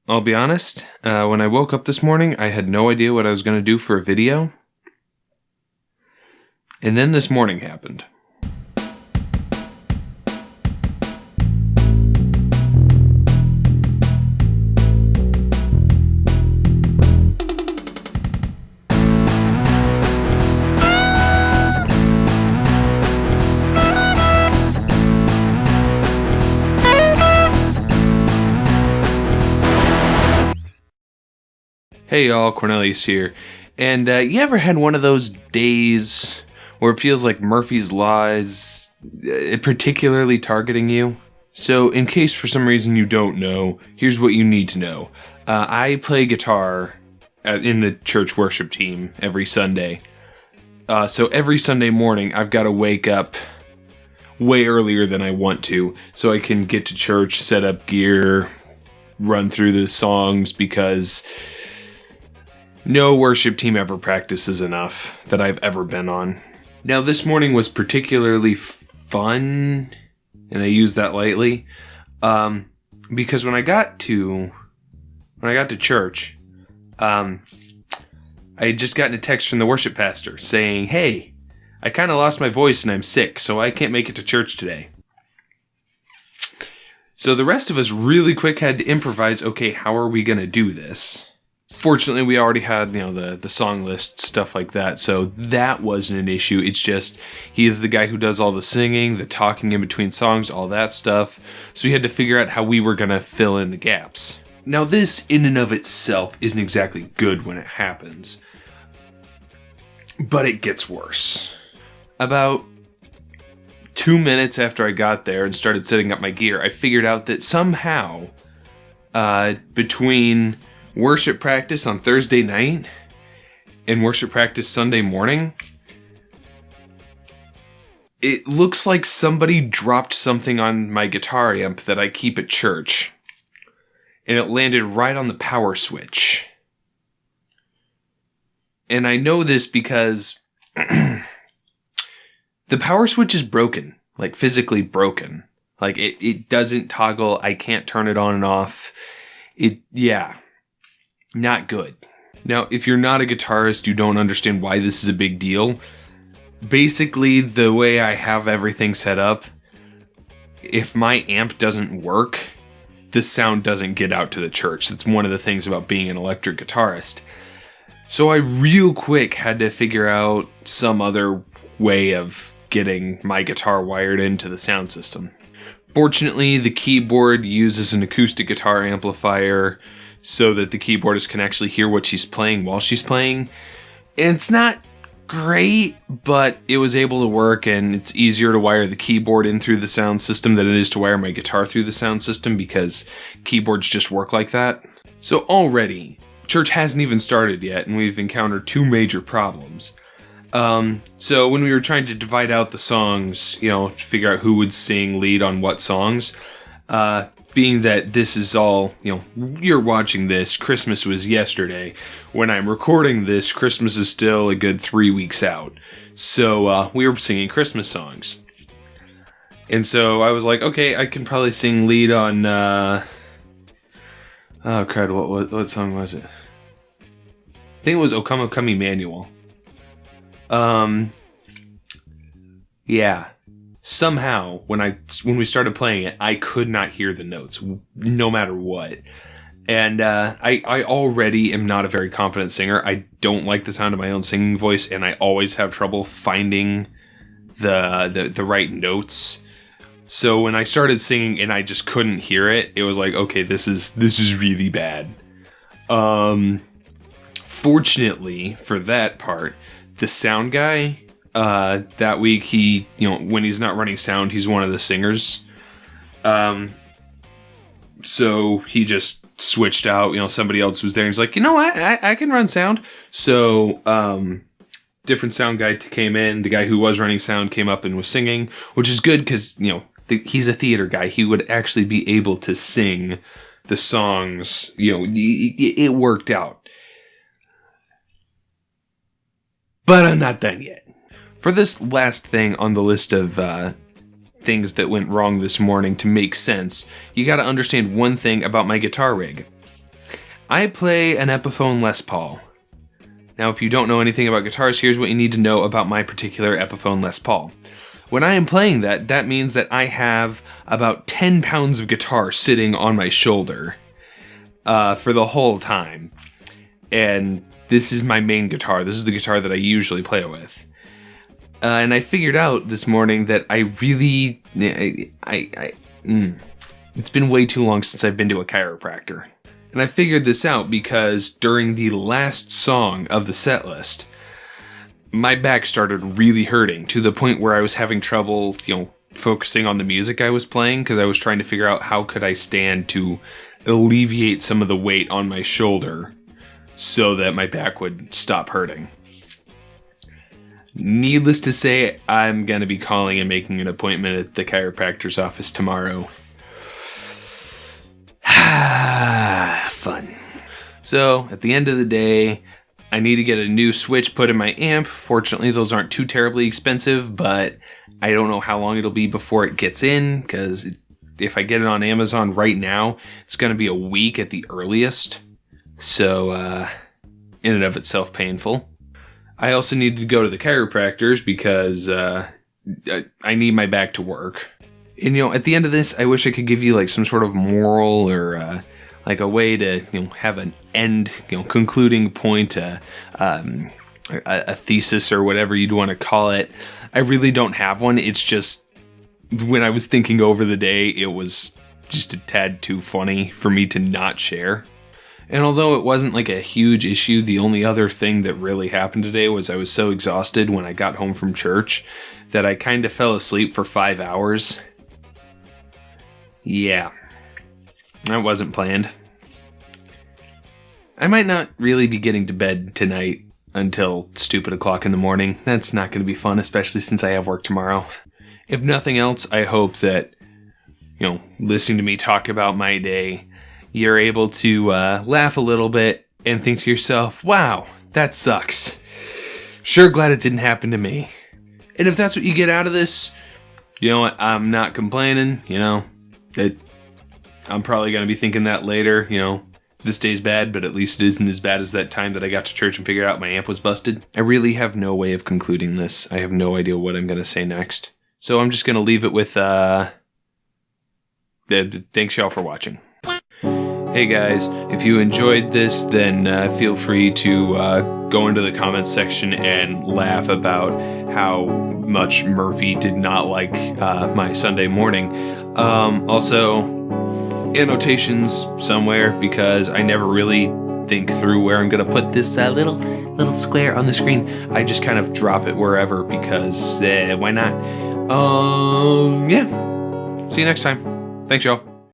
I'll be honest, when I woke up this morning, I had no idea what I was going to do for a video. And then this morning happened. Hey y'all, Cornelius here. And you ever had one of those days where it feels like Murphy's Law is particularly targeting you? So in case for some reason you don't know, here's what you need to know. I play guitar in the church worship team every Sunday. So every Sunday morning I've got to wake up way earlier than I want to so I can get to church, set up gear, run through the songs, because no worship team ever practices enough that I've ever been on. Now, this morning was particularly fun, and I use that lightly, because when I got to church, I had just gotten a text from the worship pastor saying, "Hey, I kind of lost my voice and I'm sick, so I can't make it to church today." So the rest of us really quick had to improvise, okay, how are we going to do this? Fortunately, we already had, the song list, stuff like that, so that wasn't an issue. It's just, he is the guy who does all the singing, the talking in between songs, all that stuff, so we had to figure out how we were going to fill in the gaps. Now, this, in and of itself, isn't exactly good when it happens, but it gets worse. About 2 minutes after I got there and started setting up my gear, I figured out that somehow, between worship practice on Thursday night and worship practice Sunday morning, it looks like somebody dropped something on my guitar amp that I keep at church, and it landed right on the power switch. And I know this because the power switch is broken, like physically broken. Like it doesn't toggle, I can't turn it on and off. Not good. Now, if you're not a guitarist, you don't understand why this is a big deal. Basically, the way I have everything set up, if my amp doesn't work, the sound doesn't get out to the church. That's one of the things about being an electric guitarist. So I real quick had to figure out some other way of getting my guitar wired into the sound system. Fortunately, the keyboard uses an acoustic guitar amplifier so that the keyboardist can actually hear what she's playing while she's playing. And it's not great, but it was able to work, and it's easier to wire the keyboard in through the sound system than it is to wire my guitar through the sound system, because keyboards just work like that. So already, church hasn't even started yet, and we've encountered two major problems. So when we were trying to divide out the songs, to figure out who would sing lead on what songs, being that this is all, you're watching this, Christmas was yesterday. When I'm recording this, Christmas is still a good 3 weeks out. So, we were singing Christmas songs. And so I was like, okay, I can probably sing lead on, oh crud, what song was it? I think it was O Come, O Come Emmanuel. Yeah. Somehow, when we started playing it, I could not hear the notes, no matter what. And I already am not a very confident singer. I don't like the sound of my own singing voice, and I always have trouble finding the right notes. So when I started singing and I just couldn't hear it, it was like, okay, this is really bad. Fortunately for that part, the sound guy, that week, he, when he's not running sound, he's one of the singers. So he just switched out, somebody else was there, and he's like, I can run sound. So, different sound guy came in. The guy who was running sound came up and was singing, which is good because, he's a theater guy. He would actually be able to sing the songs. It worked out. But I'm not done yet. For this last thing on the list of things that went wrong this morning to make sense, you gotta understand one thing about my guitar rig. I play an Epiphone Les Paul. Now, if you don't know anything about guitars, here's what you need to know about my particular Epiphone Les Paul. When I am playing that, that means that I have about 10 pounds of guitar sitting on my shoulder for the whole time. And this is my main guitar. This is the guitar that I usually play with. And I figured out this morning that I really... it's been way too long since I've been to a chiropractor. And I figured this out because during the last song of the set list, my back started really hurting to the point where I was having trouble, focusing on the music I was playing because I was trying to figure out how could I stand to alleviate some of the weight on my shoulder so that my back would stop hurting. Needless to say, I'm going to be calling and making an appointment at the chiropractor's office tomorrow. Fun. So, at the end of the day, I need to get a new switch put in my amp. Fortunately, those aren't too terribly expensive, but I don't know how long it'll be before it gets in, because if I get it on Amazon right now, it's going to be a week at the earliest. So, in and of itself, painful. I also need to go to the chiropractors because I need my back to work. And, at the end of this, I wish I could give you, some sort of moral or, a way to, have an end, concluding point, a thesis or whatever you'd want to call it. I really don't have one. It's just, when I was thinking over the day, it was just a tad too funny for me to not share. And although it wasn't a huge issue, the only other thing that really happened today was I was so exhausted when I got home from church that I kind of fell asleep for 5 hours. Yeah, that wasn't planned. I might not really be getting to bed tonight until stupid o'clock in the morning. That's not going to be fun, especially since I have work tomorrow. If nothing else, I hope that, listening to me talk about my day, you're able to laugh a little bit and think to yourself, wow, that sucks. Sure glad it didn't happen to me. And if that's what you get out of this, you know what, I'm not complaining, I'm probably going to be thinking that later, this day's bad, but at least it isn't as bad as that time that I got to church and figured out my amp was busted. I really have no way of concluding this. I have no idea what I'm going to say next. So I'm just going to leave it with, thanks y'all for watching. Hey guys, if you enjoyed this, then feel free to go into the comments section and laugh about how much Murphy did not like my Sunday morning. Also, annotations somewhere, because I never really think through where I'm going to put this little square on the screen. I just kind of drop it wherever because why not? Yeah. See you next time. Thanks, y'all.